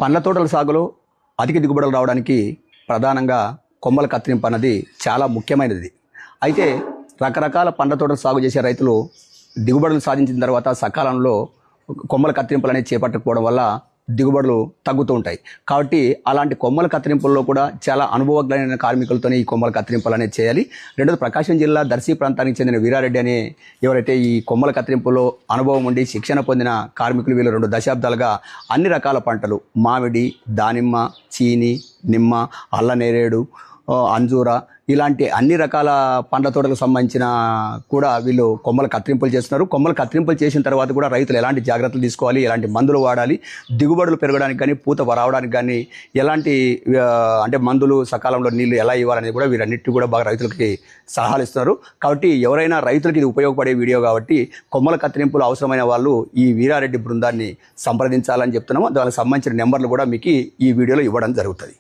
పండ్ల తోటల సాగులో అధిక దిగుబడులు రావడానికి ప్రధానంగా కొమ్మల కత్తిరింపు అన్నది చాలా ముఖ్యమైనది. అయితే రకరకాల పండ్ల తోటలు సాగు చేసే రైతులు దిగుబడులు సాధించిన తర్వాత సకాలంలో కొమ్మల కత్తిరింపులు అనేది చేపట్టకపోవడం వల్ల దిగుబడులు తగ్గుతూ ఉంటాయి. కాబట్టి అలాంటి కొమ్మల కత్తిరింపుల్లో కూడా చాలా అనుభవజ్ఞులైన కార్మికులతోనే ఈ కొమ్మల కత్తిరింపులు అనేది చేయాలి. రెండోది, ప్రకాశం జిల్లా దర్శి ప్రాంతానికి చెందిన వీరారెడ్డి అనే ఎవరైతే ఈ కొమ్మల కత్తిరింపులో అనుభవం ఉండి శిక్షణ పొందిన కార్మికులు వీళ్ళు 2 దశాబ్దాలుగా అన్ని రకాల పంటలు మామిడి, దానిమ్మ, చీని, నిమ్మ, అల్లనేరేడు, అంజూర ఇలాంటి అన్ని రకాల పండ్ల తోటలకు సంబంధించిన కూడా వీళ్ళు కొమ్మల కత్తిరింపులు చేస్తున్నారు. కొమ్మల కత్తిరింపులు చేసిన తర్వాత కూడా రైతులు ఎలాంటి జాగ్రత్తలు తీసుకోవాలి, ఎలాంటి మందులు వాడాలి, దిగుబడులు పెరగడానికి కానీ పూత రావడానికి కానీ ఎలాంటి అంటే మందులు సకాలంలో నీళ్లు ఎలా ఇవ్వాలనేది కూడా వీరన్నిటి కూడా బాగా రైతులకి సలహాలు ఇస్తున్నారు. కాబట్టి ఎవరైనా రైతులకి ఇది ఉపయోగపడే వీడియో కాబట్టి కొమ్మల కత్తిరింపులు అవసరమైన వాళ్ళు ఈ వీరారెడ్డి బృందాన్ని సంప్రదించాలని చెప్తున్నాము. దానికి సంబంధించిన నెంబర్లు కూడా మీకు ఈ వీడియోలో ఇవ్వడం జరుగుతుంది.